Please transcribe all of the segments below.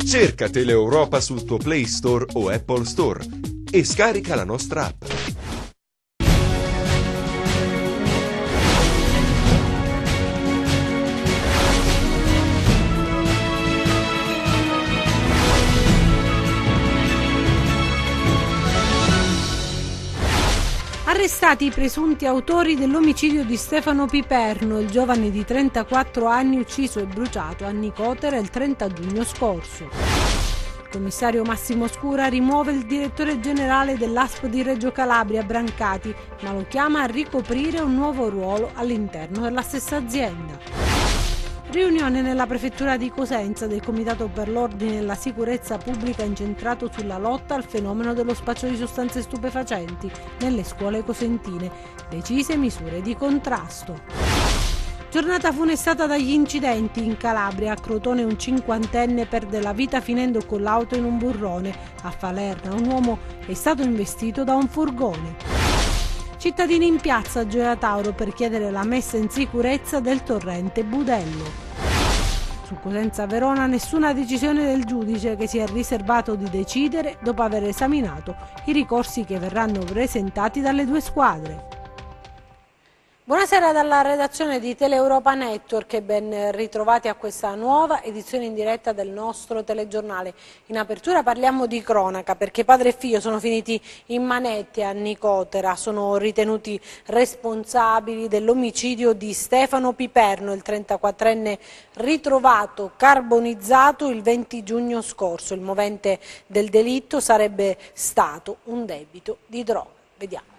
Cerca Teleeuropa sul tuo Play Store o Apple Store e scarica la nostra app. Arrestati i presunti autori dell'omicidio di Stefano Piperno, il giovane di 34 anni ucciso e bruciato a Nicotera il 30 giugno scorso. Il commissario Massimo Scura rimuove il direttore generale dell'ASP di Reggio Calabria, Brancati, ma lo chiama a ricoprire un nuovo ruolo all'interno della stessa azienda. Riunione nella prefettura di Cosenza del Comitato per l'Ordine e la Sicurezza Pubblica incentrato sulla lotta al fenomeno dello spaccio di sostanze stupefacenti nelle scuole cosentine. Decise misure di contrasto. Giornata funestata dagli incidenti in Calabria. A Crotone un 50enne perde la vita finendo con l'auto in un burrone. A Falerna un uomo è stato investito da un furgone. Cittadini in piazza a Gioia Tauro per chiedere la messa in sicurezza del torrente Budello. Su Cosenza Verona nessuna decisione del giudice, che si è riservato di decidere dopo aver esaminato i ricorsi che verranno presentati dalle due squadre. Buonasera dalla redazione di Teleeuropa Network e ben ritrovati a questa nuova edizione in diretta del nostro telegiornale. In apertura parliamo di cronaca perché padre e figlio sono finiti in manette a Nicotera, sono ritenuti responsabili dell'omicidio di Stefano Piperno, il 34enne ritrovato carbonizzato il 20 giugno scorso. Il movente del delitto sarebbe stato un debito di droga. Vediamo.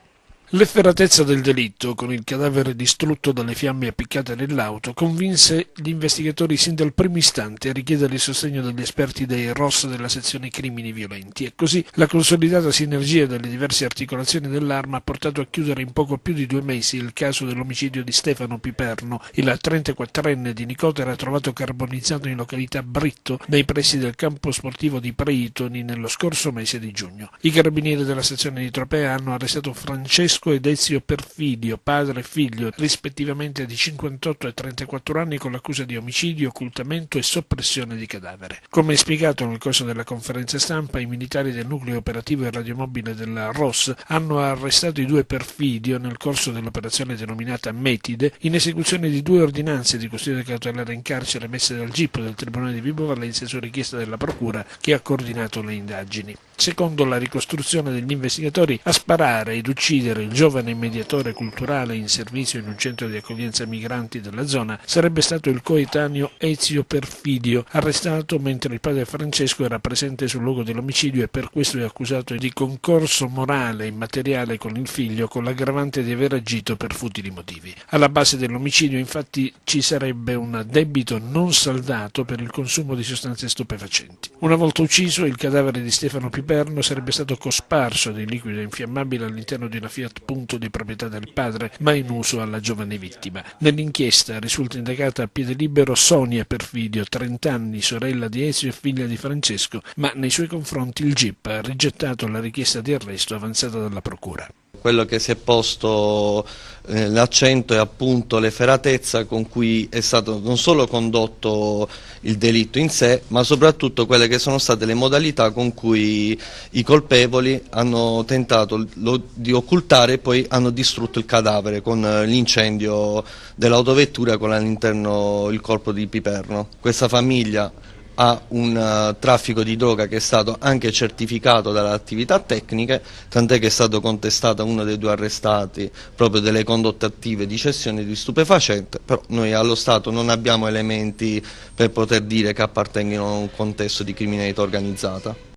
L'efferatezza del delitto, con il cadavere distrutto dalle fiamme appiccate nell'auto, convinse gli investigatori sin dal primo istante a richiedere il sostegno degli esperti dei ROS della sezione crimini violenti e così la consolidata sinergia delle diverse articolazioni dell'arma ha portato a chiudere in poco più di 2 mesi il caso dell'omicidio di Stefano Piperno, il 34enne di Nicotera trovato carbonizzato in località Britto nei pressi del campo sportivo di Preitoni nello scorso mese di giugno. I carabinieri della sezione di Tropea hanno arrestato Francesco ed Ezio Perfidio, padre e figlio, rispettivamente di 58 e 34 anni, con l'accusa di omicidio, occultamento e soppressione di cadavere. Come spiegato nel corso della conferenza stampa, i militari del nucleo operativo e radiomobile della ROS hanno arrestato i 2 Perfidio nel corso dell'operazione denominata Metide, in esecuzione di 2 ordinanze di custodia cautelare in carcere messe dal GIP del Tribunale di Vibo Valentia su richiesta della Procura, che ha coordinato le indagini. Secondo la ricostruzione degli investigatori, a sparare ed uccidere il giovane mediatore culturale in servizio in un centro di accoglienza migranti della zona sarebbe stato il coetaneo Ezio Perfidio, arrestato mentre il padre Francesco era presente sul luogo dell'omicidio e per questo è accusato di concorso morale e immateriale con il figlio, con l'aggravante di aver agito per futili motivi. Alla base dell'omicidio infatti ci sarebbe un debito non saldato per il consumo di sostanze stupefacenti. Una volta ucciso, il cadavere di Stefano Piperno sarebbe stato cosparso di liquido infiammabile all'interno di una Fiat Punto di proprietà del padre, ma in uso alla giovane vittima. Nell'inchiesta risulta indagata a piede libero Sonia Perfidio, 30 anni, sorella di Ezio e figlia di Francesco, ma nei suoi confronti il GIP ha rigettato la richiesta di arresto avanzata dalla Procura. Quello che si è posto l'accento è appunto l'efferatezza con cui è stato non solo condotto il delitto in sé, ma soprattutto quelle che sono state le modalità con cui i colpevoli hanno tentato di occultare e poi hanno distrutto il cadavere con l'incendio dell'autovettura con all'interno il corpo di Piperno. Questa famiglia ha un traffico di droga che è stato anche certificato dalle attività tecniche, tant'è che è stato contestato a uno dei 2 arrestati proprio delle condotte attive di cessione di stupefacente, però noi allo Stato non abbiamo elementi per poter dire che appartengono a un contesto di criminalità organizzata.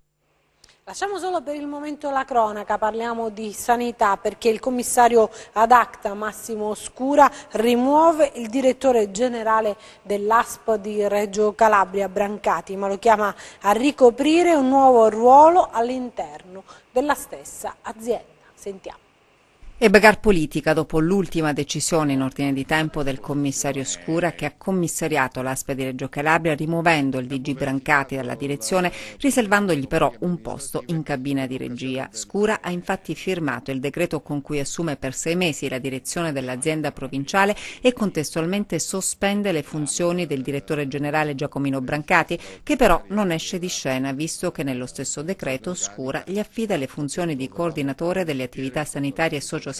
Lasciamo solo per il momento la cronaca, parliamo di sanità perché il commissario ad acta Massimo Scura rimuove il direttore generale dell'ASP di Reggio Calabria, Brancati, ma lo chiama a ricoprire un nuovo ruolo all'interno della stessa azienda. Sentiamo. E bagar politica dopo l'ultima decisione in ordine di tempo del commissario Scura, che ha commissariato l'ASP di Reggio Calabria rimuovendo il DG Brancati dalla direzione, riservandogli però un posto in cabina di regia. Scura ha infatti firmato il decreto con cui assume per 6 mesi la direzione dell'azienda provinciale e contestualmente sospende le funzioni del direttore generale Giacomino Brancati, che però non esce di scena visto che nello stesso decreto Scura gli affida le funzioni di coordinatore delle attività sanitarie e sociosanitarie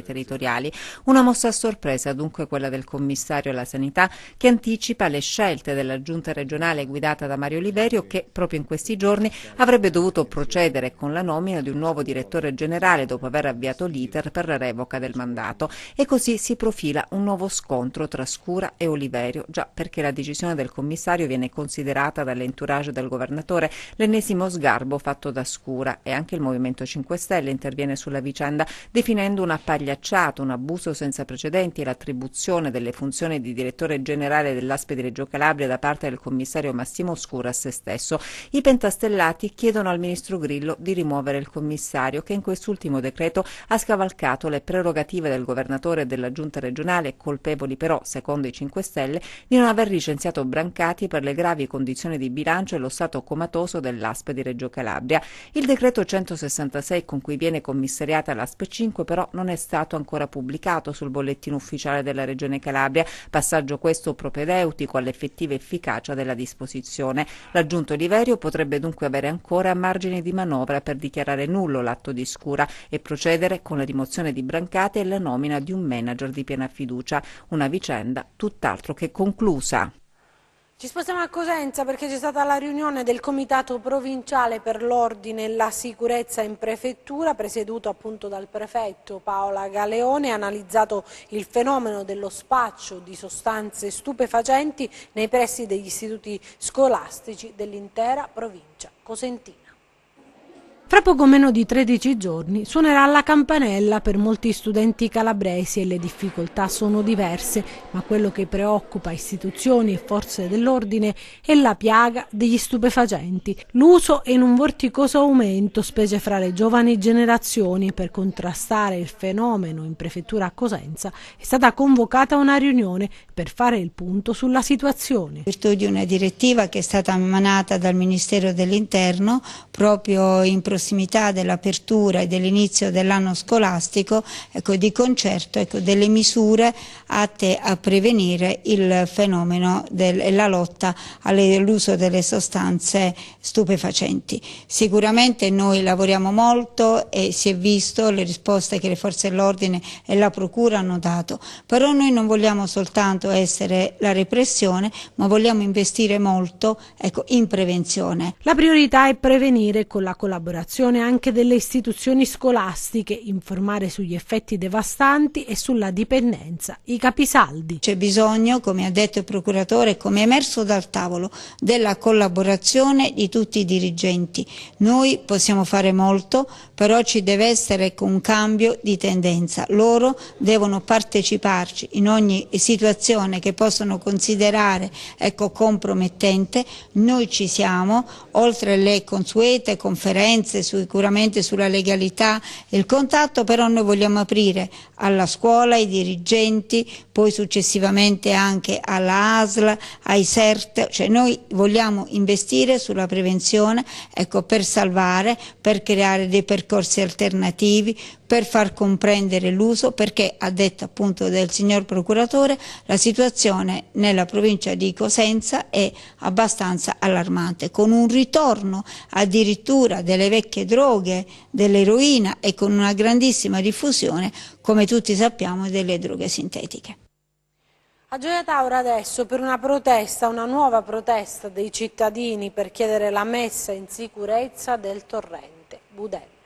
territoriali. Una mossa a sorpresa dunque quella del commissario alla sanità, che anticipa le scelte della giunta regionale guidata da Mario Oliverio, che proprio in questi giorni avrebbe dovuto procedere con la nomina di un nuovo direttore generale dopo aver avviato l'iter per la revoca del mandato. E così si profila un nuovo scontro tra Scura e Oliverio, già perché la decisione del commissario viene considerata dall'entourage del governatore l'ennesimo sgarbo fatto da Scura, e anche il Movimento 5 Stelle interviene sulla vicenda definendo una pagliacciata, un abuso senza precedenti e l'attribuzione delle funzioni di direttore generale dell'ASP di Reggio Calabria da parte del commissario Massimo Scura a se stesso. I pentastellati chiedono al ministro Grillo di rimuovere il commissario, che in quest'ultimo decreto ha scavalcato le prerogative del governatore e della giunta regionale, colpevoli però, secondo i 5 Stelle, di non aver licenziato Brancati per le gravi condizioni di bilancio e lo stato comatoso dell'ASP di Reggio Calabria. Il decreto 166 con cui viene commissariata l'ASP 5 però non è stato ancora pubblicato sul bollettino ufficiale della Regione Calabria, passaggio questo propedeutico all'effettiva efficacia della disposizione. L'aggiunto Oliverio potrebbe dunque avere ancora margini di manovra per dichiarare nullo l'atto di Scura e procedere con la rimozione di Brancati e la nomina di un manager di piena fiducia, una vicenda tutt'altro che conclusa. Ci spostiamo a Cosenza perché c'è stata la riunione del Comitato Provinciale per l'Ordine e la Sicurezza in Prefettura, presieduto appunto dal prefetto Paola Galeone, ha analizzato il fenomeno dello spaccio di sostanze stupefacenti nei pressi degli istituti scolastici dell'intera provincia cosentina. Fra poco meno di 13 giorni suonerà la campanella per molti studenti calabresi e le difficoltà sono diverse, ma quello che preoccupa istituzioni e forze dell'ordine è la piaga degli stupefacenti. L'uso è in un vorticoso aumento, specie fra le giovani generazioni, e per contrastare il fenomeno in prefettura a Cosenza è stata convocata una riunione per fare il punto sulla situazione. In virtù di una direttiva che è stata emanata dal Ministero dell'Interno proprio in prossimità dell'apertura e dell'inizio dell'anno scolastico, di concerto delle misure atte a prevenire il fenomeno della lotta all'uso delle sostanze stupefacenti. Sicuramente noi lavoriamo molto e si è visto le risposte che le forze dell'ordine e la procura hanno dato, però noi non vogliamo soltanto essere la repressione, ma vogliamo investire molto in prevenzione. La priorità è prevenire con la collaborazione anche delle istituzioni scolastiche, informare sugli effetti devastanti e sulla dipendenza, i capisaldi. C'è bisogno, come ha detto il procuratore, come è emerso dal tavolo, della collaborazione di tutti i dirigenti. Noi possiamo fare molto, però ci deve essere un cambio di tendenza. Loro devono parteciparci in ogni situazione che possono considerare compromettente. Noi ci siamo, oltre alle consuete conferenze sicuramente sulla legalità e il contatto, però noi vogliamo aprire alla scuola, ai dirigenti, poi successivamente anche alla ASL, ai CERT, cioè noi vogliamo investire sulla prevenzione per salvare, per creare dei percorsi alternativi, per far comprendere l'uso, perché a detta appunto del signor procuratore la situazione nella provincia di Cosenza è abbastanza allarmante, con un ritorno addirittura delle vecchie droghe, dell'eroina e con una grandissima diffusione, come tutti sappiamo, delle droghe sintetiche. A Gioia Tauro adesso per una nuova protesta dei cittadini per chiedere la messa in sicurezza del torrente Budello.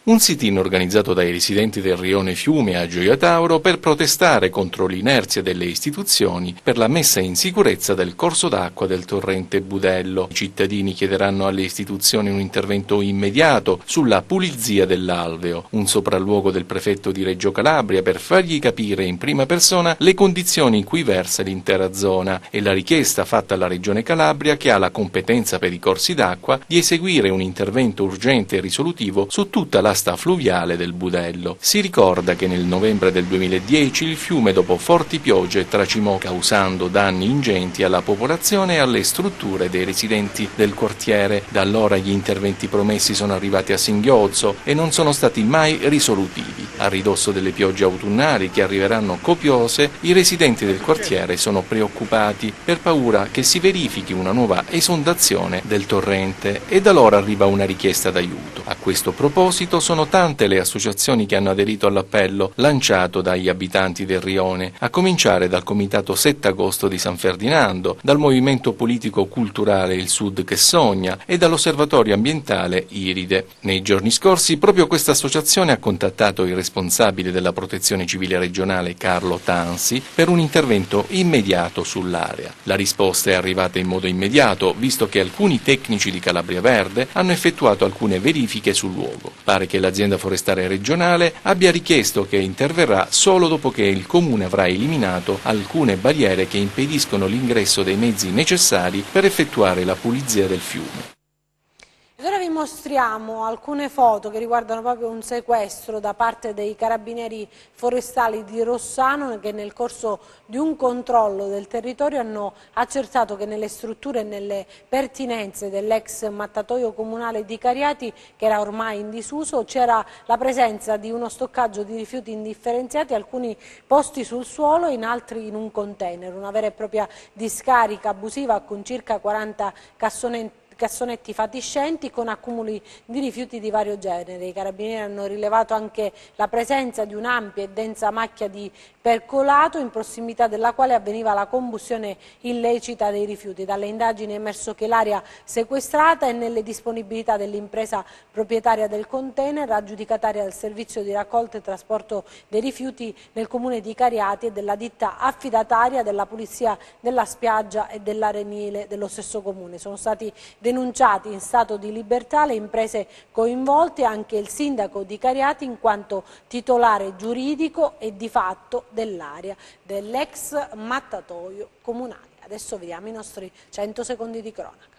Un sit-in organizzato dai residenti del rione Fiume a Gioia Tauro per protestare contro l'inerzia delle istituzioni per la messa in sicurezza del corso d'acqua del torrente Budello. I cittadini chiederanno alle istituzioni un intervento immediato sulla pulizia dell'alveo, un sopralluogo del prefetto di Reggio Calabria per fargli capire in prima persona le condizioni in cui versa l'intera zona e la richiesta fatta alla Regione Calabria, che ha la competenza per i corsi d'acqua, di eseguire un intervento urgente e risolutivo su tutta la vasta fluviale del Budello. Si ricorda che nel novembre del 2010 il fiume, dopo forti piogge, tracimò causando danni ingenti alla popolazione e alle strutture dei residenti del quartiere. Da allora gli interventi promessi sono arrivati a singhiozzo e non sono stati mai risolutivi. A ridosso delle piogge autunnali che arriveranno copiose, i residenti del quartiere sono preoccupati per paura che si verifichi una nuova esondazione del torrente e da loro arriva una richiesta d'aiuto. A questo proposito sono tante le associazioni che hanno aderito all'appello lanciato dagli abitanti del rione, a cominciare dal Comitato 7 agosto di San Ferdinando, dal Movimento Politico Culturale Il Sud che Sogna e dall'Osservatorio Ambientale Iride. Nei giorni scorsi proprio questa associazione ha contattato il responsabile della Protezione Civile regionale Carlo Tansi per un intervento immediato sull'area. La risposta è arrivata in modo immediato, visto che alcuni tecnici di Calabria Verde hanno effettuato alcune verifiche sul luogo. Pare che l'azienda forestale regionale abbia richiesto che interverrà solo dopo che il comune avrà eliminato alcune barriere che impediscono l'ingresso dei mezzi necessari per effettuare la pulizia del fiume. Ora vi mostriamo alcune foto che riguardano proprio un sequestro da parte dei carabinieri forestali di Rossano, che nel corso di un controllo del territorio hanno accertato che nelle strutture e nelle pertinenze dell'ex mattatoio comunale di Cariati, che era ormai in disuso, c'era la presenza di uno stoccaggio di rifiuti indifferenziati, alcuni posti sul suolo, in altri in un container, una vera e propria discarica abusiva con circa 40 cassonetti fatiscenti con accumuli di rifiuti di vario genere. I carabinieri hanno rilevato anche la presenza di un'ampia e densa macchia di percolato in prossimità della quale avveniva la combustione illecita dei rifiuti. Dalle indagini è emerso che l'area sequestrata è nelle disponibilità dell'impresa proprietaria del container, aggiudicataria del servizio di raccolta e trasporto dei rifiuti nel comune di Cariati, e della ditta affidataria della pulizia della spiaggia e dell'arenile dello stesso comune. Sono stati denunciati in stato di libertà le imprese coinvolte e anche il sindaco di Cariati in quanto titolare giuridico e di fatto dell'area dell'ex mattatoio comunale. Adesso vediamo i nostri 100 secondi di cronaca.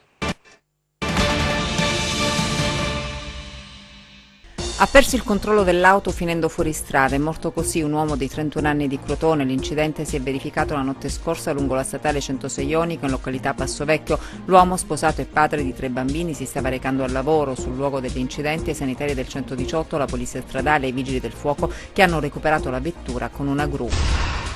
Ha perso il controllo dell'auto finendo fuori strada. È morto così un uomo di 31 anni di Crotone. L'incidente si è verificato la notte scorsa lungo la statale 106 Ionico in località Passovecchio. L'uomo, sposato e padre di 3 bambini, si stava recando al lavoro. Sul luogo degli incidenti i sanitari del 118, la polizia stradale e i vigili del fuoco che hanno recuperato la vettura con una gru.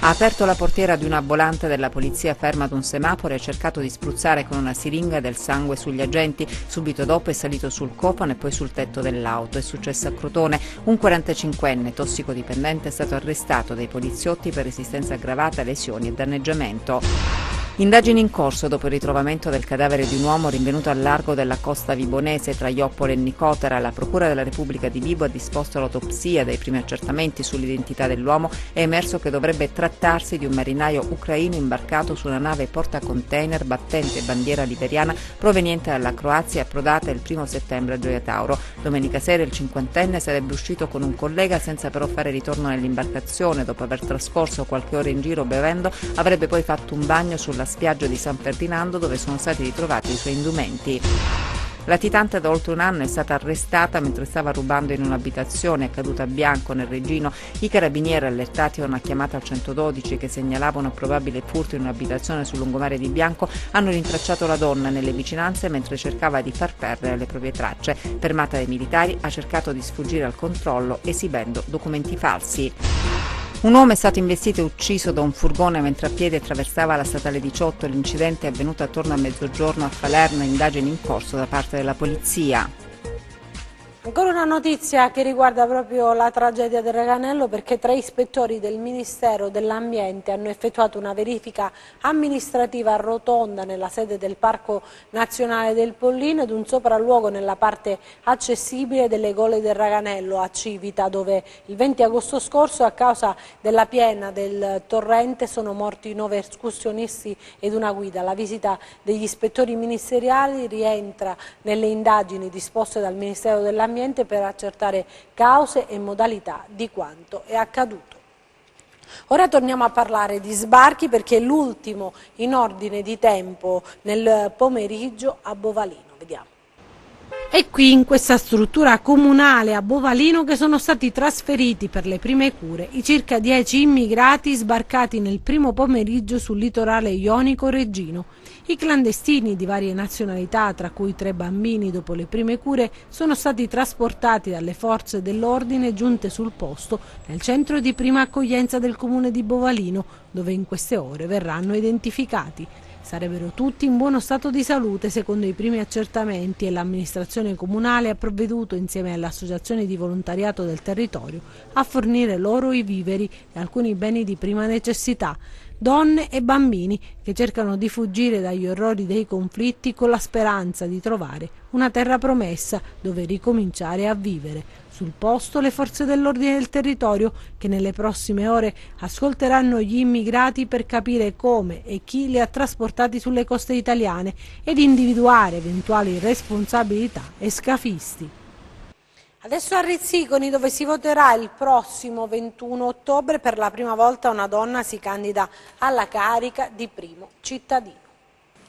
Ha aperto la portiera di una volante della polizia ferma ad un semaforo e ha cercato di spruzzare con una siringa del sangue sugli agenti. Subito dopo è salito sul cofano e poi sul tetto dell'auto. È successo a Crotone. Un 45enne tossicodipendente è stato arrestato dai poliziotti per resistenza aggravata, lesioni e danneggiamento. Indagini in corso dopo il ritrovamento del cadavere di un uomo rinvenuto al largo della costa vibonese tra Ioppole e Nicotera. La Procura della Repubblica di Vibo ha disposto l'autopsia. Dai primi accertamenti sull'identità dell'uomo è emerso che dovrebbe trattarsi di un marinaio ucraino imbarcato su una nave portacontainer battente bandiera liberiana proveniente dalla Croazia e approdata il 1 settembre a Gioia Tauro. Domenica sera il 50enne sarebbe uscito con un collega senza però fare ritorno nell'imbarcazione. Dopo aver trascorso qualche ora in giro bevendo, avrebbe poi fatto un bagno sulla spiaggia di San Ferdinando, dove sono stati ritrovati i suoi indumenti. Latitante da oltre un anno è stata arrestata mentre stava rubando in un'abitazione, è caduta a Bianco nel Reggino. I carabinieri, allertati da una chiamata al 112 che segnalava un probabile furto in un'abitazione sul lungomare di Bianco, hanno rintracciato la donna nelle vicinanze mentre cercava di far perdere le proprie tracce. Fermata dai militari, ha cercato di sfuggire al controllo esibendo documenti falsi. Un uomo è stato investito e ucciso da un furgone mentre a piedi attraversava la statale 18. L'incidente è avvenuto attorno a mezzogiorno a Falerno, indagini in corso da parte della polizia. Ancora una notizia che riguarda proprio la tragedia del Raganello, perché 3 ispettori del Ministero dell'Ambiente hanno effettuato una verifica amministrativa a Rotonda nella sede del Parco Nazionale del Pollino ed un sopralluogo nella parte accessibile delle gole del Raganello a Civita, dove il 20 agosto scorso a causa della piena del torrente sono morti 9 escursionisti ed una guida. La visita degli ispettori ministeriali rientra nelle indagini disposte dal Ministero dell'Ambiente per accertare cause e modalità di quanto è accaduto. Ora torniamo a parlare di sbarchi, perché è l'ultimo in ordine di tempo nel pomeriggio a Bovalino. Vediamo. È qui in questa struttura comunale a Bovalino che sono stati trasferiti per le prime cure i circa 10 immigrati sbarcati nel primo pomeriggio sul litorale ionico reggino. I clandestini di varie nazionalità, tra cui 3 bambini dopo le prime cure, sono stati trasportati dalle forze dell'ordine giunte sul posto nel centro di prima accoglienza del comune di Bovalino, dove in queste ore verranno identificati. Sarebbero tutti in buono stato di salute secondo i primi accertamenti e l'amministrazione comunale ha provveduto insieme alle associazioni di volontariato del territorio a fornire loro i viveri e alcuni beni di prima necessità. Donne e bambini che cercano di fuggire dagli orrori dei conflitti con la speranza di trovare una terra promessa dove ricominciare a vivere. Sul posto le forze dell'ordine del territorio che nelle prossime ore ascolteranno gli immigrati per capire come e chi li ha trasportati sulle coste italiane ed individuare eventuali responsabilità e scafisti. Adesso a Rizziconi, dove si voterà il prossimo 21 ottobre, per la prima volta una donna si candida alla carica di primo cittadino.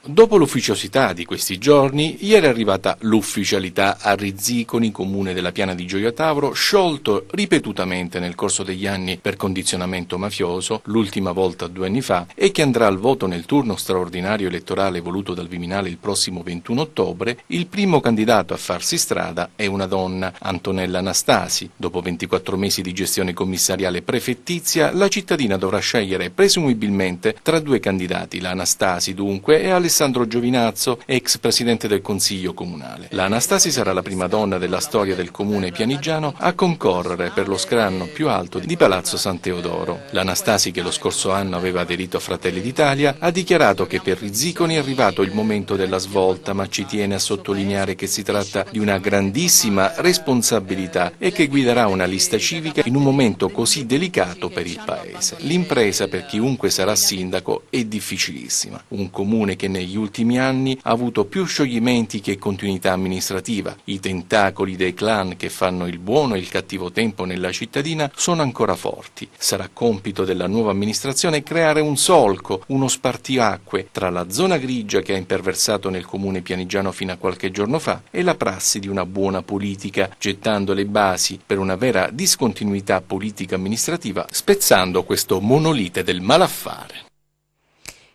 Dopo l'ufficiosità di questi giorni, ieri è arrivata l'ufficialità a Rizziconi, comune della Piana di Gioia Tauro, sciolto ripetutamente nel corso degli anni per condizionamento mafioso, l'ultima volta 2 anni fa, e che andrà al voto nel turno straordinario elettorale voluto dal Viminale il prossimo 21 ottobre, il primo candidato a farsi strada è una donna, Antonella Anastasi. Dopo 24 mesi di gestione commissariale prefettizia, la cittadina dovrà scegliere presumibilmente tra 2 candidati, la Anastasi dunque e Alessandro Giovinazzo, ex presidente del Consiglio Comunale. La Anastasi sarà la prima donna della storia del comune pianigiano a concorrere per lo scranno più alto di Palazzo San Teodoro. La Anastasi, che lo scorso anno aveva aderito a Fratelli d'Italia, ha dichiarato che per Rizziconi è arrivato il momento della svolta, ma ci tiene a sottolineare che si tratta di una grandissima responsabilità e che guiderà una lista civica in un momento così delicato per il paese. L'impresa per chiunque sarà sindaco è difficilissima. Un comune che negli ultimi anni ha avuto più scioglimenti che continuità amministrativa. I tentacoli dei clan che fanno il buono e il cattivo tempo nella cittadina sono ancora forti. Sarà compito della nuova amministrazione creare un solco, uno spartiacque tra la zona grigia che ha imperversato nel comune pianigiano fino a qualche giorno fa e la prassi di una buona politica, gettando le basi per una vera discontinuità politica amministrativa, spezzando questo monolite del malaffare.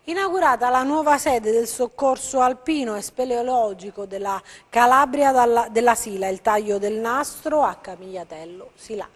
Inaugurata la nuova sede del soccorso alpino e speleologico della Calabria della Sila, il taglio del nastro a Camigliatello Silano.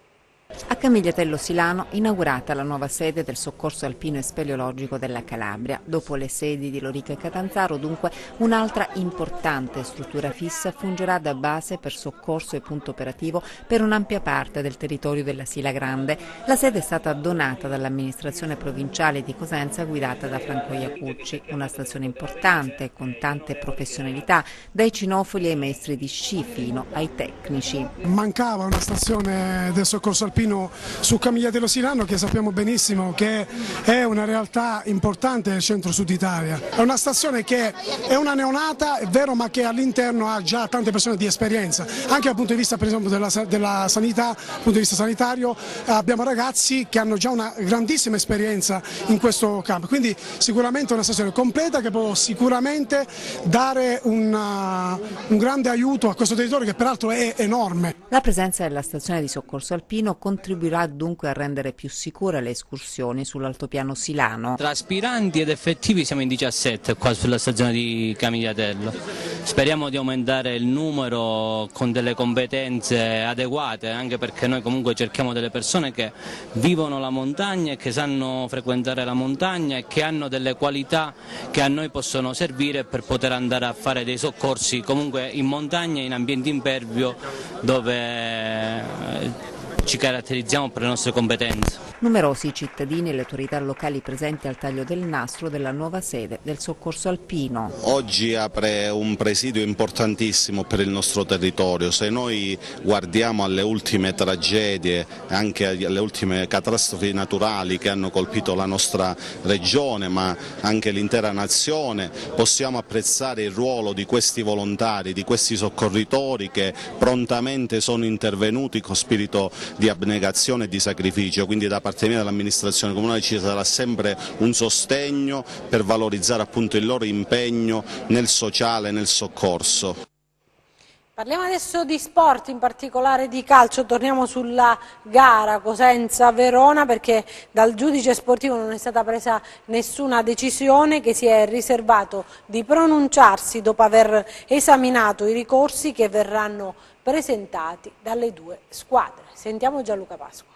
A Camigliatello Silano inaugurata la nuova sede del soccorso alpino e speleologico della Calabria. Dopo le sedi di Lorica e Catanzaro, dunque, un'altra importante struttura fissa fungerà da base per soccorso e punto operativo per un'ampia parte del territorio della Sila Grande. La sede è stata donata dall'amministrazione provinciale di Cosenza guidata da Franco Iacucci, una stazione importante con tante professionalità, dai cinofili ai maestri di sci fino ai tecnici. Mancava una stazione del soccorso alpino su Camigliatello Silano, che sappiamo benissimo che è una realtà importante del centro-sud Italia. È una stazione che è una neonata, è vero, ma che all'interno ha già tante persone di esperienza, anche dal punto di vista per esempio della sanità, dal punto di vista sanitario abbiamo ragazzi che hanno già una grandissima esperienza in questo campo, quindi sicuramente una stazione completa che può sicuramente dare un grande aiuto a questo territorio che peraltro è enorme. La presenza della stazione di soccorso alpino contribuirà dunque a rendere più sicure le escursioni sull'altopiano silano. Tra aspiranti ed effettivi siamo in 17 qua sulla stazione di Camigliatello. Speriamo di aumentare il numero con delle competenze adeguate, anche perché noi comunque cerchiamo delle persone che vivono la montagna e che sanno frequentare la montagna e che hanno delle qualità che a noi possono servire per poter andare a fare dei soccorsi comunque in montagna, in ambienti impervio, dove ci caratterizziamo per le nostre competenze. Numerosi i cittadini e le autorità locali presenti al taglio del nastro della nuova sede del soccorso alpino. Oggi apre un presidio importantissimo per il nostro territorio. Se noi guardiamo alle ultime tragedie, anche alle ultime catastrofi naturali che hanno colpito la nostra regione, ma anche l'intera nazione, possiamo apprezzare il ruolo di questi volontari, di questi soccorritori che prontamente sono intervenuti con spirito di abnegazione e di sacrificio, quindi da parte mia dell'amministrazione comunale ci sarà sempre un sostegno per valorizzare appunto il loro impegno nel sociale e nel soccorso. Parliamo adesso di sport, in particolare di calcio. Torniamo sulla gara Cosenza-Verona, perché dal giudice sportivo non è stata presa nessuna decisione, che si è riservato di pronunciarsi dopo aver esaminato i ricorsi che verranno presentati dalle due squadre. Sentiamo Gianluca Pasqua.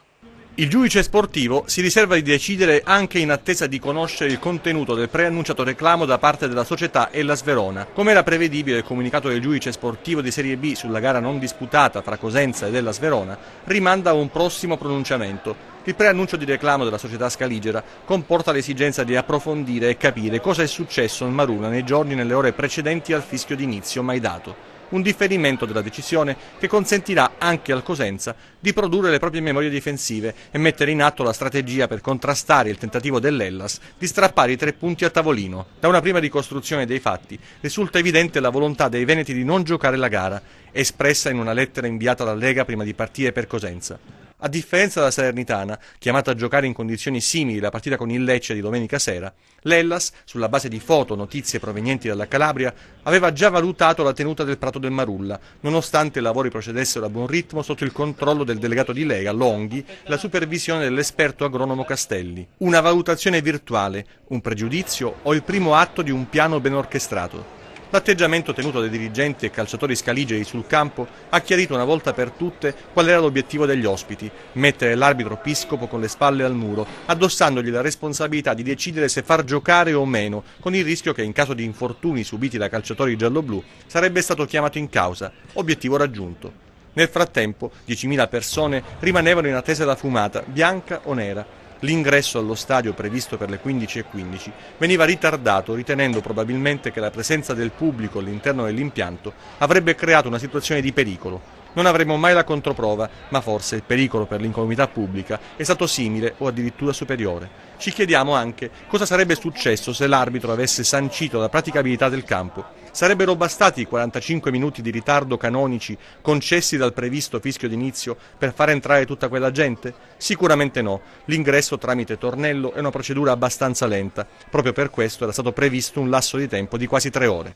Il giudice sportivo si riserva di decidere anche in attesa di conoscere il contenuto del preannunciato reclamo da parte della società Hellas Verona. Come era prevedibile, il comunicato del giudice sportivo di Serie B sulla gara non disputata tra Cosenza ed Hellas Verona rimanda a un prossimo pronunciamento. Il preannuncio di reclamo della società scaligera comporta l'esigenza di approfondire e capire cosa è successo in Maruna nei giorni e nelle ore precedenti al fischio d'inizio mai dato. Un differimento della decisione che consentirà anche al Cosenza di produrre le proprie memorie difensive e mettere in atto la strategia per contrastare il tentativo dell'Hellas di strappare i 3 punti a tavolino. Da una prima ricostruzione dei fatti risulta evidente la volontà dei veneti di non giocare la gara, espressa in una lettera inviata dalla Lega prima di partire per Cosenza. A differenza della Salernitana, chiamata a giocare in condizioni simili la partita con il Lecce di domenica sera, l'Hellas, sulla base di foto, notizie provenienti dalla Calabria, aveva già valutato la tenuta del prato del Marulla, nonostante i lavori procedessero a buon ritmo sotto il controllo del delegato di Lega, Longhi, e la supervisione dell'esperto agronomo Castelli. Una valutazione virtuale, un pregiudizio o il primo atto di un piano ben orchestrato? L'atteggiamento tenuto dai dirigenti e calciatori scaligeri sul campo ha chiarito una volta per tutte qual era l'obiettivo degli ospiti: mettere l'arbitro Piscopo con le spalle al muro, addossandogli la responsabilità di decidere se far giocare o meno, con il rischio che in caso di infortuni subiti da calciatori gialloblu sarebbe stato chiamato in causa. Obiettivo raggiunto. Nel frattempo 10.000 persone rimanevano in attesa della fumata, bianca o nera. L'ingresso allo stadio, previsto per le 15:15, veniva ritardato, ritenendo probabilmente che la presenza del pubblico all'interno dell'impianto avrebbe creato una situazione di pericolo. Non avremo mai la controprova, ma forse il pericolo per l'incolumità pubblica è stato simile o addirittura superiore. Ci chiediamo anche cosa sarebbe successo se l'arbitro avesse sancito la praticabilità del campo. Sarebbero bastati i 45 minuti di ritardo canonici concessi dal previsto fischio d'inizio per far entrare tutta quella gente? Sicuramente no. L'ingresso tramite tornello è una procedura abbastanza lenta. Proprio per questo era stato previsto un lasso di tempo di quasi 3 ore.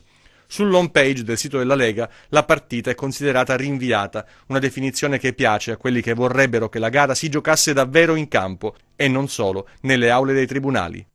Sull'home page del sito della Lega la partita è considerata rinviata, una definizione che piace a quelli che vorrebbero che la gara si giocasse davvero in campo e non solo nelle aule dei tribunali.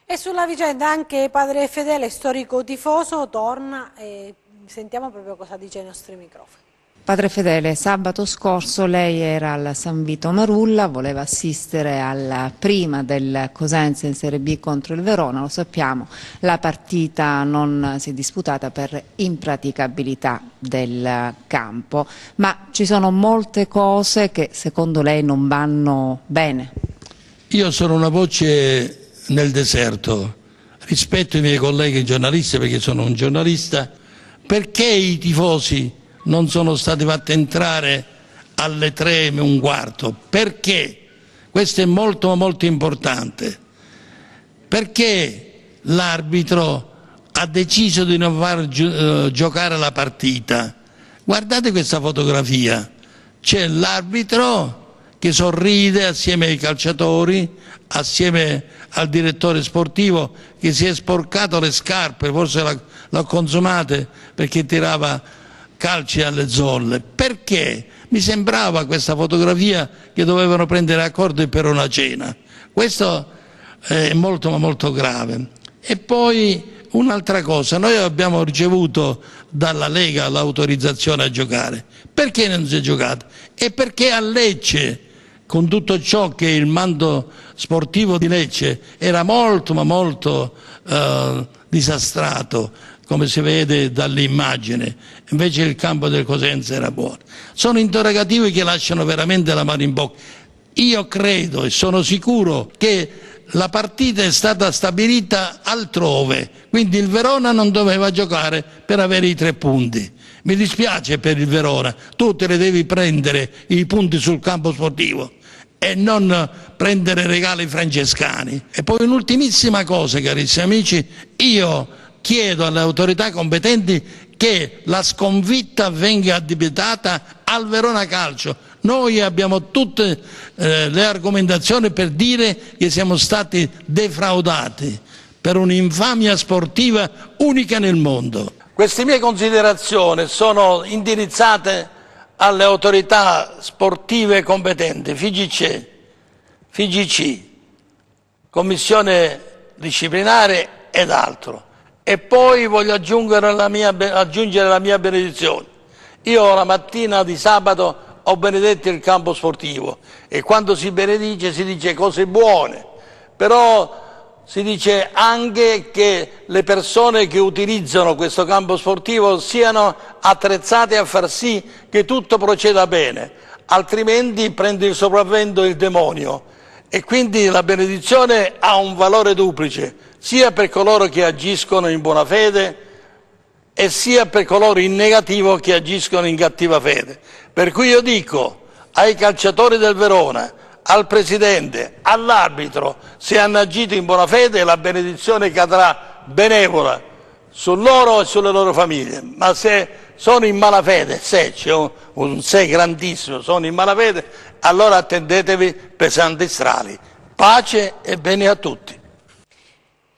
E sulla vicenda anche Padre Fedele, storico tifoso, torna e sentiamo proprio cosa dice ai nostri microfoni. Padre Fedele, sabato scorso lei era al San Vito Marulla, voleva assistere alla prima del Cosenza in Serie B contro il Verona, lo sappiamo, la partita non si è disputata per impraticabilità del campo, ma ci sono molte cose che secondo lei non vanno bene. Io sono una voce nel deserto, rispetto i miei colleghi giornalisti perché sono un giornalista, perché i tifosi non sono stati fatti entrare alle 3:15, perché? Questo è molto molto importante, perché l'arbitro ha deciso di non far giocare la partita. Guardate questa fotografia, c'è l'arbitro che sorride assieme ai calciatori, assieme al direttore sportivo che si è sporcato le scarpe, forse l'ha consumate perché tirava calci alle zolle. Perché? Mi sembrava questa fotografia che dovevano prendere accordi per una cena. Questo è molto molto grave. E poi un'altra cosa, noi abbiamo ricevuto dalla Lega l'autorizzazione a giocare. Perché non si è giocato? E perché a Lecce, con tutto ciò che il mando sportivo di Lecce era molto ma molto disastrato, come si vede dall'immagine, invece il campo del Cosenza era buono. Sono interrogativi che lasciano veramente la mano in bocca. Io credo e sono sicuro che la partita è stata stabilita altrove, quindi il Verona non doveva giocare per avere i 3 punti. Mi dispiace per il Verona, tu te ne devi prendere i punti sul campo sportivo e non prendere regali francescani. E poi un'ultimissima cosa, carissimi amici, io chiedo alle autorità competenti che la sconfitta venga addebitata al Verona Calcio. Noi abbiamo tutte le argomentazioni per dire che siamo stati defraudati per un'infamia sportiva unica nel mondo. Queste mie considerazioni sono indirizzate alle autorità sportive competenti, FIGC, Commissione disciplinare ed altro. E poi voglio aggiungere la mia benedizione. Io la mattina di sabato ho benedetto il campo sportivo e quando si benedice si dice cose buone, però si dice anche che le persone che utilizzano questo campo sportivo siano attrezzate a far sì che tutto proceda bene, altrimenti prende il sopravvento il demonio. E quindi la benedizione ha un valore duplice, sia per coloro che agiscono in buona fede e sia per coloro in negativo che agiscono in cattiva fede. Per cui io dico ai calciatori del Verona, al presidente, all'arbitro, se hanno agito in buona fede la benedizione cadrà benevola su loro e sulle loro famiglie, ma se sono in malafede, se c'è un se grandissimo, sono in malafede, allora attendetevi pesanti strali. Pace e bene a tutti.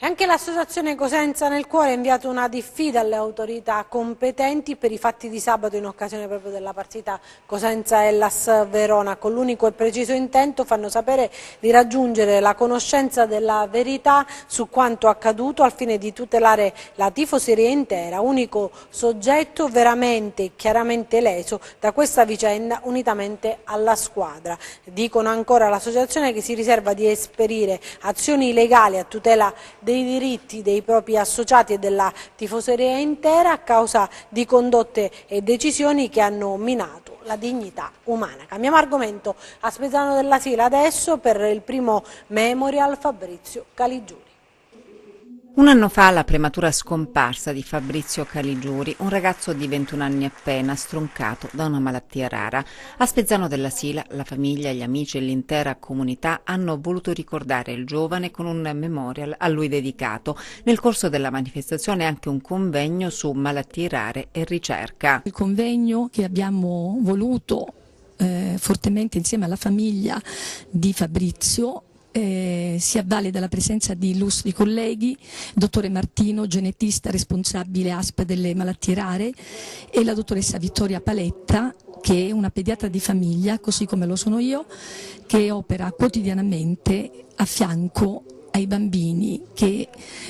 Anche l'associazione Cosenza nel Cuore ha inviato una diffida alle autorità competenti per i fatti di sabato in occasione proprio della partita Cosenza-Hellas Verona, con l'unico e preciso intento, fanno sapere, di raggiungere la conoscenza della verità su quanto accaduto al fine di tutelare la tifoseria intera, unico soggetto veramente e chiaramente leso da questa vicenda unitamente alla squadra. Dicono ancora l'associazione che si riserva di esperire azioni legali a tutela dei diritti dei propri associati e della tifoseria intera a causa di condotte e decisioni che hanno minato la dignità umana. Cambiamo argomento a Spezzano della Sila adesso per il primo memorial Fabrizio Caligiuri. Un anno fa la prematura scomparsa di Fabrizio Caligiuri, un ragazzo di 21 anni appena, stroncato da una malattia rara. A Spezzano della Sila la famiglia, gli amici e l'intera comunità hanno voluto ricordare il giovane con un memorial a lui dedicato. Nel corso della manifestazione anche un convegno su malattie rare e ricerca. Il convegno che abbiamo voluto fortemente insieme alla famiglia di Fabrizio si avvale della presenza di illustri colleghi, dottore Martino, genetista responsabile ASP delle malattie rare, e la dottoressa Vittoria Paletta, che è una pediatra di famiglia, così come lo sono io, che opera quotidianamente a fianco ai bambini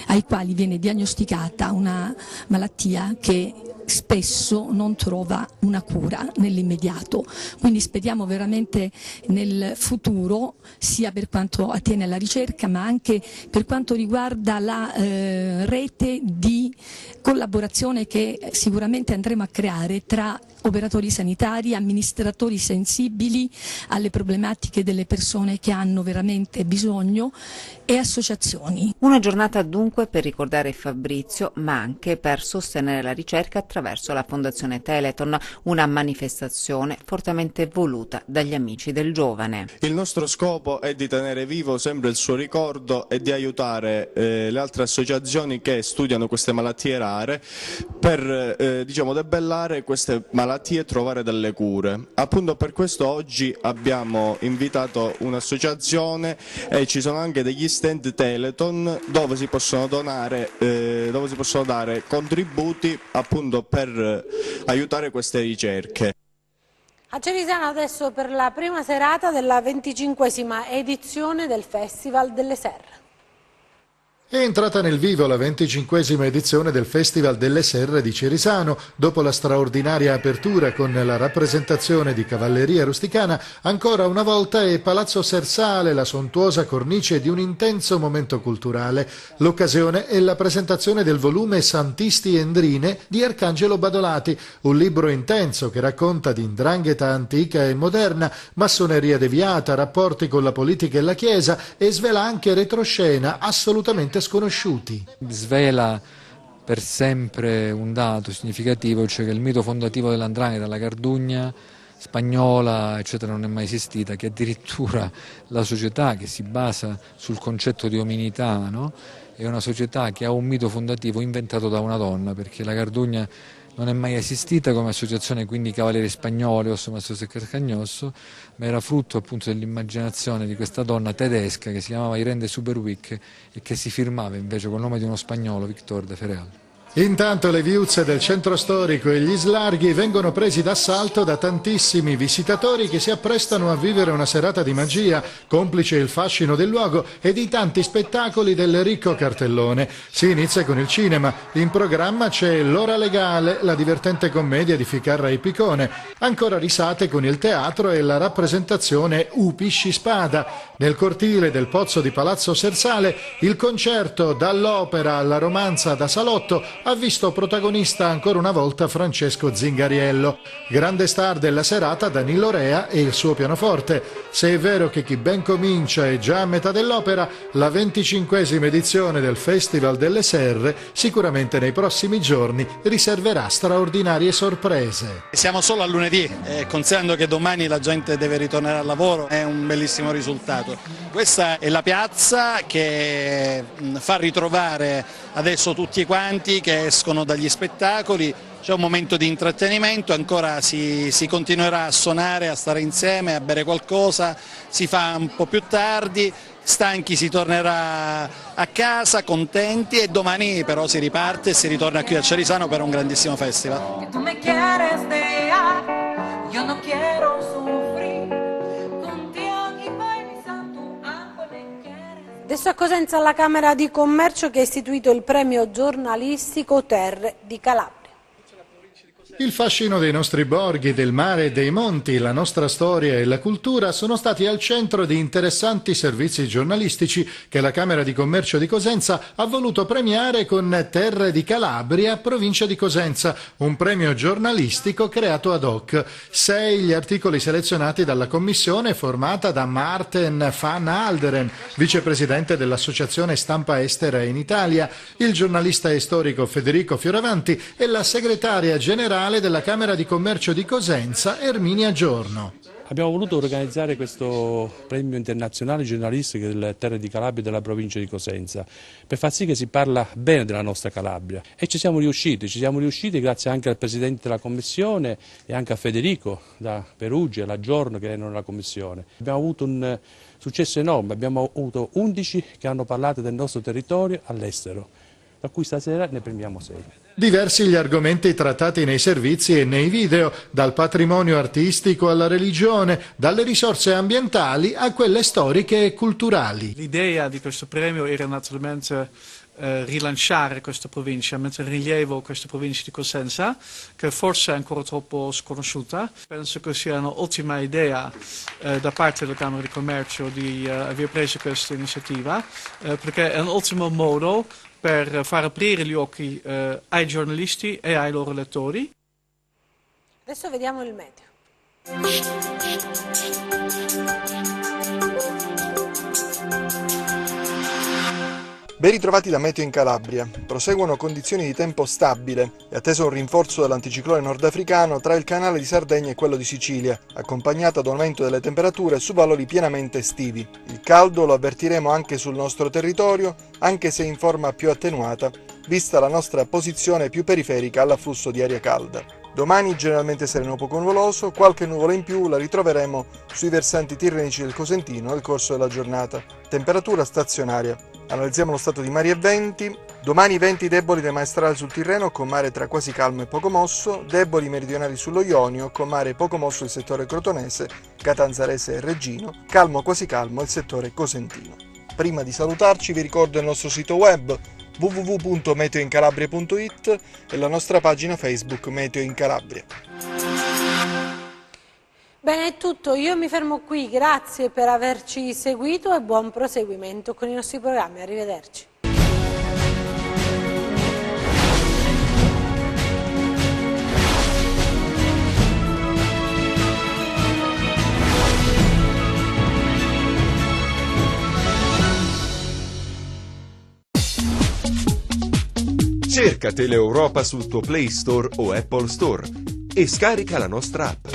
ai quali viene diagnosticata una malattia che spesso non trova una cura nell'immediato. Quindi speriamo veramente nel futuro, sia per quanto attiene alla ricerca ma anche per quanto riguarda la rete di collaborazione che sicuramente andremo a creare tra operatori sanitari, amministratori sensibili alle problematiche delle persone che hanno veramente bisogno e associazioni. Una giornata dunque per ricordare Fabrizio, ma anche per sostenere la ricerca attraverso la Fondazione Telethon, una manifestazione fortemente voluta dagli amici del giovane. Il nostro scopo è di tenere vivo sempre il suo ricordo e di aiutare le altre associazioni che studiano queste malattie rare per debellare queste malattie e trovare delle cure. Appunto per questo oggi abbiamo invitato un'associazione e ci sono anche degli stand Telethon dove si possono dare contributi appunto per aiutare queste ricerche. A Cerisano adesso per la prima serata della 25esima edizione del Festival delle Serre. È entrata nel vivo la 25esima edizione del Festival delle Serre di Cerisano. Dopo la straordinaria apertura con la rappresentazione di cavalleria rusticana, ancora una volta è Palazzo Sersale la sontuosa cornice di un intenso momento culturale. L'occasione è la presentazione del volume Santisti Endrine di Arcangelo Badolati, un libro intenso che racconta di 'ndrangheta antica e moderna, massoneria deviata, rapporti con la politica e la Chiesa, e svela anche retroscena assolutamente sconosciuti. Svela per sempre un dato significativo, cioè che il mito fondativo dell''ndrangheta, la Cardugna spagnola eccetera, non è mai esistita, che addirittura la società che si basa sul concetto di ominità, no? È una società che ha un mito fondativo inventato da una donna, perché la Cardugna non è mai esistita come associazione, quindi Cavalieri Spagnoli, Osso Masso Seccar Cagnosso, ma era frutto appunto dell'immaginazione di questa donna tedesca che si chiamava Irene de Superwick e che si firmava invece col nome di uno spagnolo, Victor de Ferreal. Intanto le viuzze del centro storico e gli slarghi vengono presi d'assalto da tantissimi visitatori che si apprestano a vivere una serata di magia, complice il fascino del luogo e di tanti spettacoli del ricco cartellone. Si inizia con il cinema. In programma c'è L'Ora Legale, la divertente commedia di Ficarra e Picone. Ancora risate con il teatro e la rappresentazione Upisci Spada. Nel cortile del Pozzo di Palazzo Sersale il concerto Dall'opera alla romanza da salotto ha visto protagonista ancora una volta Francesco Zingariello. Grande star della serata Danilo Rea e il suo pianoforte. Se è vero che chi ben comincia è già a metà dell'opera, la 25esima edizione del Festival delle Serre sicuramente nei prossimi giorni riserverà straordinarie sorprese. Siamo solo a lunedì e considerando che domani la gente deve ritornare al lavoro è un bellissimo risultato. Questa è la piazza che fa ritrovare adesso tutti quanti che escono dagli spettacoli, c'è un momento di intrattenimento, ancora si continuerà a suonare, a stare insieme, a bere qualcosa, si fa un po' più tardi, stanchi si tornerà a casa, contenti e domani però si riparte e si ritorna qui a Cerisano per un grandissimo festival. Adesso a Cosenza alla Camera di Commercio che ha istituito il premio giornalistico Terre di Calabria. Il fascino dei nostri borghi, del mare e dei monti, la nostra storia e la cultura sono stati al centro di interessanti servizi giornalistici che la Camera di Commercio di Cosenza ha voluto premiare con Terre di Calabria, provincia di Cosenza, un premio giornalistico creato ad hoc. 6 gli articoli selezionati dalla commissione formata da Marten van Alderen, vicepresidente dell'Associazione Stampa Estera in Italia, il giornalista e storico Federico Fioravanti e la segretaria generale della Camera di Commercio di Cosenza, Erminia Giorno. Abbiamo voluto organizzare questo premio internazionale giornalistico delle Terre di Calabria della provincia di Cosenza per far sì che si parla bene della nostra Calabria e ci siamo riusciti grazie anche al Presidente della Commissione e anche a Federico da Perugia, alla Giorno che erano nella Commissione. Abbiamo avuto un successo enorme, abbiamo avuto 11 che hanno parlato del nostro territorio all'estero, da cui stasera ne premiamo 6. Diversi gli argomenti trattati nei servizi e nei video, dal patrimonio artistico alla religione, dalle risorse ambientali a quelle storiche e culturali. L'idea di questo premio era naturalmente rilanciare questa provincia, mettere in rilievo questa provincia di Cosenza, che forse è ancora troppo sconosciuta. Penso che sia un'ottima idea da parte della Camera di Commercio di aver preso questa iniziativa, perché è un ottimo modo per far aprire gli occhi ai giornalisti e ai loro lettori. Adesso vediamo il meteo. Ben ritrovati da Meteo in Calabria. Proseguono condizioni di tempo stabile e atteso un rinforzo dell'anticiclone nordafricano tra il canale di Sardegna e quello di Sicilia, accompagnato ad aumento delle temperature su valori pienamente estivi. Il caldo lo avvertiremo anche sul nostro territorio, anche se in forma più attenuata, vista la nostra posizione più periferica all'afflusso di aria calda. Domani generalmente sereno poco nuvoloso, qualche nuvola in più la ritroveremo sui versanti tirrenici del Cosentino nel corso della giornata. Temperatura stazionaria. Analizziamo lo stato di mari e venti. Domani venti deboli dai maestrali sul Tirreno con mare tra quasi calmo e poco mosso, deboli meridionali sullo Ionio con mare poco mosso il settore crotonese, Catanzarese e Reggino, calmo quasi calmo il settore cosentino. Prima di salutarci vi ricordo il nostro sito web www.meteoincalabria.it e la nostra pagina Facebook Meteo in Calabria. Bene, è tutto, io mi fermo qui, grazie per averci seguito e buon proseguimento con i nostri programmi, arrivederci. Cerca Teleeuropa sul tuo Play Store o Apple Store e scarica la nostra app.